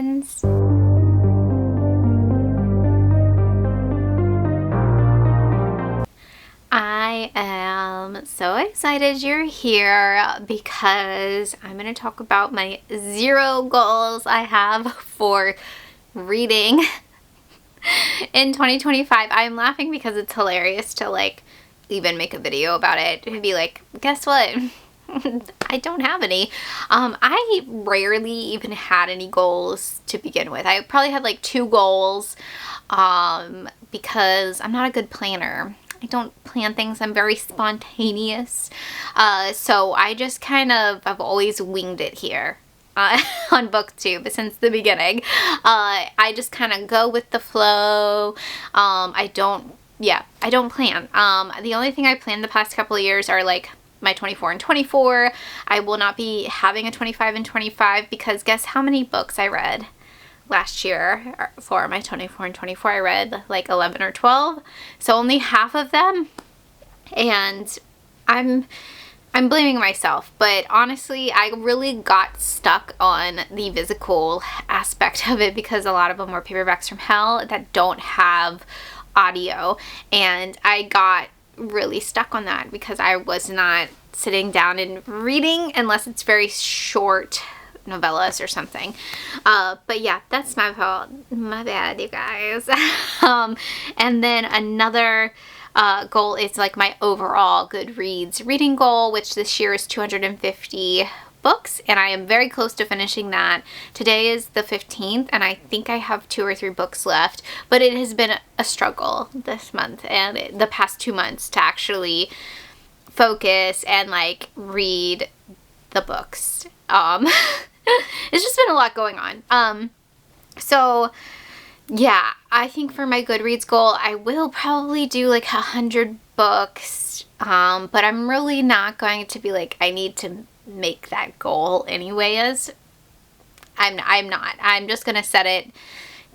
friends. I am so excited you're here because I'm going to talk about my 0 goals I have for reading in 2025. I'm laughing because it's hilarious to like even make a video about it and be like, guess what? I don't have any. I rarely even had any goals to begin with. I probably had like 2 goals because I'm not a good planner. I don't plan things. I'm very spontaneous. So I just I've always winged it here on booktube since the beginning. I just kind of go with the flow. I don't plan. The only thing I planned the past couple of years are like my 24 and 24. I will not be having a 25 and 25 because guess how many books I read last year for my 24 and 24? I read like 11 or 12. So only half of them. And I'm blaming myself, but honestly, I really got stuck on the physical aspect of it because a lot of them were paperbacks from hell that don't have audio, and I got really stuck on that because I was not sitting down and reading unless it's very short novellas or something. But yeah, that's my fault. My bad, you guys. And then another goal is like my overall Goodreads reading goal, which this year is 250 books, and I am very close to finishing that. Today is the 15th, and I think I have 2 or 3 books left, but it has been a struggle this month and the past 2 months to actually focus and like read the books. It's just been a lot going on. So yeah, I think for my Goodreads goal, I will probably do like 100 books, but I'm really not going to be like, I need to make that goal anyways. I'm not. I'm just going to set it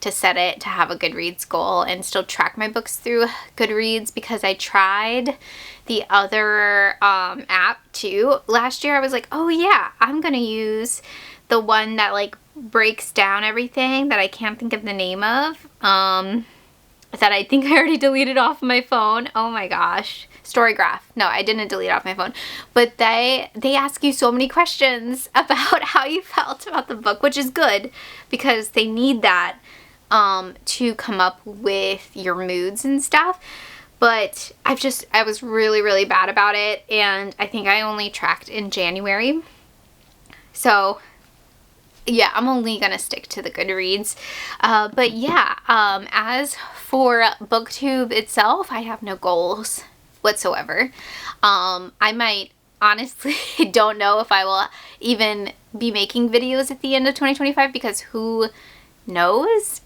to have a Goodreads goal and still track my books through Goodreads because I tried the other app too. Last year I was like, oh yeah, I'm going to use the one that like breaks down everything that I can't think of the name of, that I think I already deleted off my phone. Oh my gosh. Storygraph. No, I didn't delete off my phone. But they ask you so many questions about how you felt about the book, which is good because they need that to come up with your moods and stuff. But I was really, really bad about it, and I think I only tracked in January. So yeah, I'm only gonna stick to the Goodreads. But yeah, as for booktube itself, I have no goals whatsoever. I might honestly don't know if I will even be making videos at the end of 2025 because who knows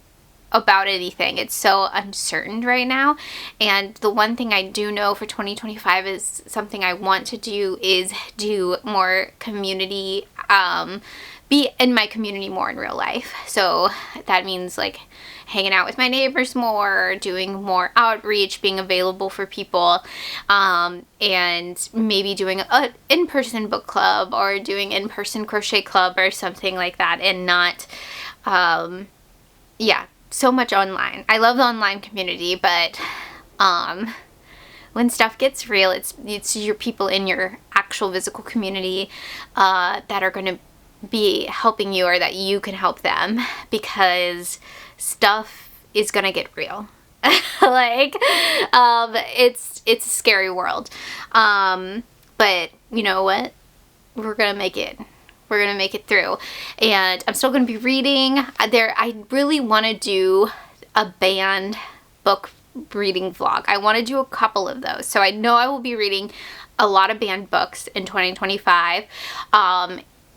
about anything. It's so uncertain right now. And the one thing I do know for 2025 is something I want to do is do more community, be in my community more in real life. So that means like hanging out with my neighbors more, doing more outreach, being available for people, and maybe doing an in-person book club or doing in-person crochet club or something like that, and not, yeah, so much online. I love the online community, but when stuff gets real, it's your people in your actual physical community that are going to be helping you, or that you can help them, because stuff is gonna get real. Like, it's a scary world, but you know what, we're gonna make it through, and I'm still gonna be reading. I really want to do a banned book reading vlog. I want to do a couple of those, so I know I will be reading a lot of banned books in 2025.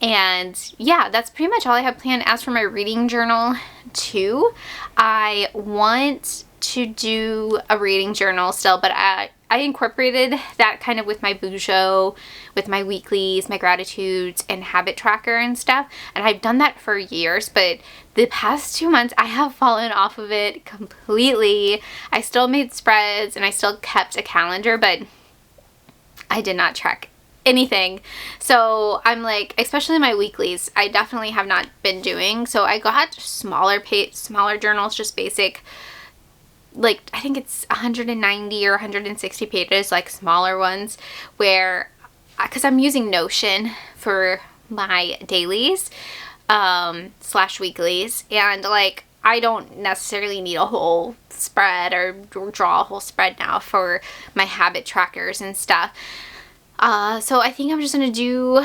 And yeah, that's pretty much all I have planned. As for my reading journal too, I want to do a reading journal still, but I incorporated that kind of with my Bujo, with my weeklies, my gratitudes, and habit tracker and stuff. And I've done that for years, but the past 2 months I have fallen off of it completely. I still made spreads and I still kept a calendar, but I did not track anything. So I'm like, especially my weeklies, I definitely have not been doing. So I got smaller journals, just basic, like I think it's 190 or 160 pages, like smaller ones, where, because I'm using Notion for my dailies slash weeklies, and like I don't necessarily need a whole spread or draw a whole spread now for my habit trackers and stuff. So I think I'm just gonna do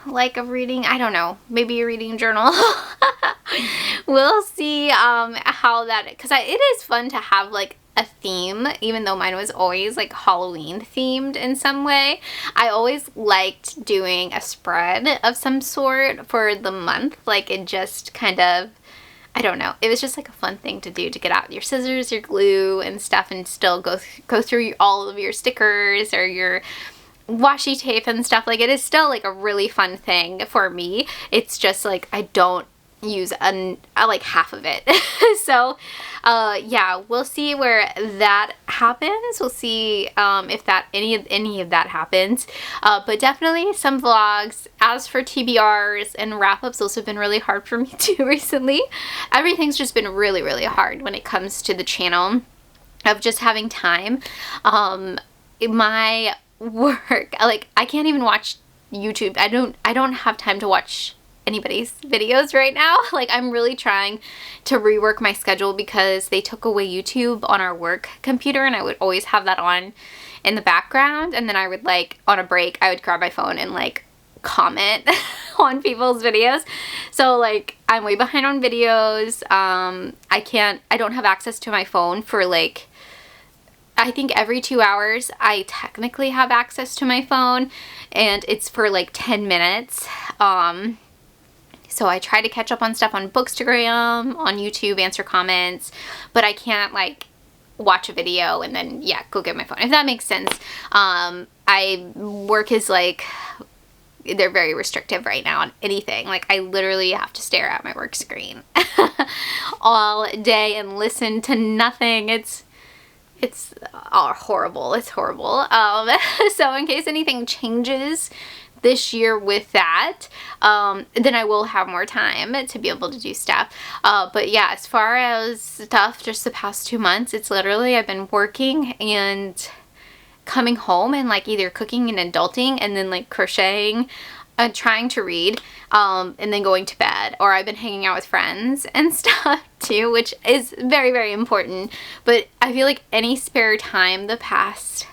like a reading, I don't know, maybe a reading journal. We'll see how that, because it is fun to have like a theme, even though mine was always like Halloween themed in some way. I always liked doing a spread of some sort for the month. Like it just kind of, I don't know, it was just like a fun thing to do, to get out your scissors, your glue and stuff, and still go through all of your stickers or your washi tape and stuff. Like it is still like a really fun thing for me. It's just like I don't use like half of it. So yeah, we'll see where that happens. We'll see if that any of that happens, but definitely some vlogs. As for TBRs and wrap-ups, those have been really hard for me too recently. Everything's just been really, really hard when it comes to the channel, of just having time. My work, like I can't even watch YouTube. I don't have time to watch anybody's videos right now. Like I'm really trying to rework my schedule, because they took away YouTube on our work computer, and I would always have that on in the background, and then I would, like, on a break I would grab my phone and like comment on people's videos. So like I'm way behind on videos. I don't have access to my phone for like, I think every 2 hours I technically have access to my phone, and it's for like 10 minutes. So I try to catch up on stuff on Bookstagram, on YouTube, answer comments, but I can't like watch a video and then, yeah, go get my phone, if that makes sense. Work is like, they're very restrictive right now on anything. Like I literally have to stare at my work screen all day and listen to nothing. It's horrible. It's horrible. So in case anything changes this year with that, then I will have more time to be able to do stuff. But yeah, as far as stuff, just the past 2 months, it's literally, I've been working and coming home and like either cooking and adulting, and then like crocheting, trying to read, and then going to bed. Or I've been hanging out with friends and stuff too, which is very, very important. But I feel like any spare time the past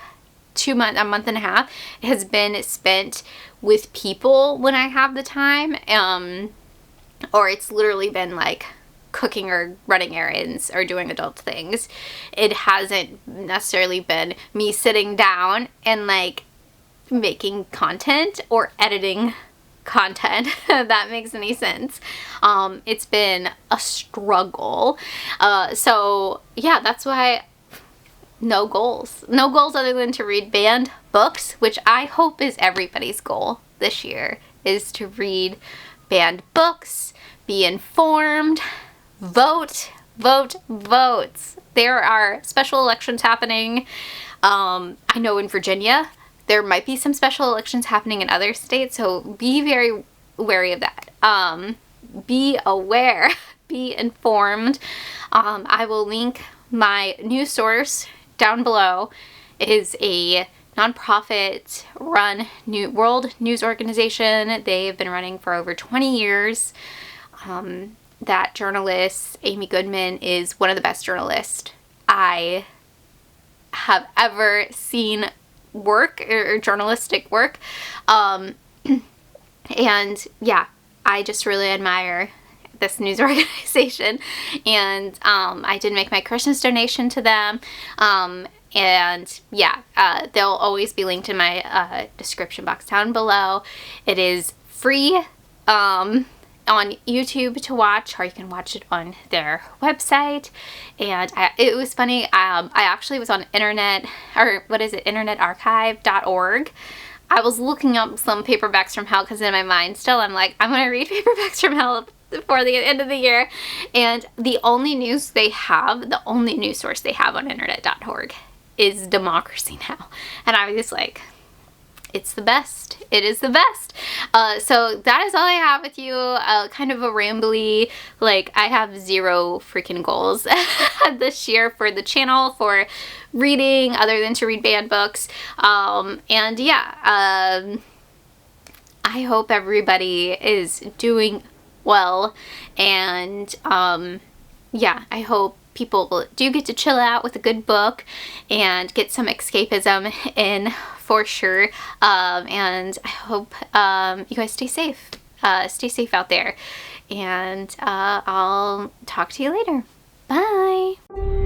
2 months, a month and a half, has been spent with people when I have the time, or it's literally been like cooking or running errands or doing adult things. It hasn't necessarily been me sitting down and like making content or editing content, if that makes any sense. It's been a struggle. So yeah, that's why no goals other than to read banned books, which I hope is everybody's goal this year, is to read banned books, be informed, vote. There are special elections happening. I know in Virginia there might be some special elections happening in other states, so be very wary of that. Be aware, be informed. I will link my news source down below. It is a nonprofit run world news organization. They've been running for over 20 years. That journalist, Amy Goodman, is one of the best journalists I have ever seen work, or journalistic work. And yeah, I just really admire this news organization, and I did make my Christmas donation to them, and yeah, they'll always be linked in my description box down below. It is free on YouTube to watch, or you can watch it on their website. And it was funny, I actually was on internetarchive.org. I was looking up some paperbacks from hell, because in my mind still I'm like, I'm gonna read paperbacks from hell before the end of the year. And the only news source they have on internet.org is Democracy Now! And I was just like, it's the best. It is the best. So that is all I have with you. Kind of a rambly, like, I have 0 freaking goals this year for the channel, for reading, other than to read banned books. And yeah, I hope everybody is doing well, and yeah, I hope people do get to chill out with a good book and get some escapism in, for sure. And I hope you guys stay safe. Stay safe out there. And I'll talk to you later. Bye!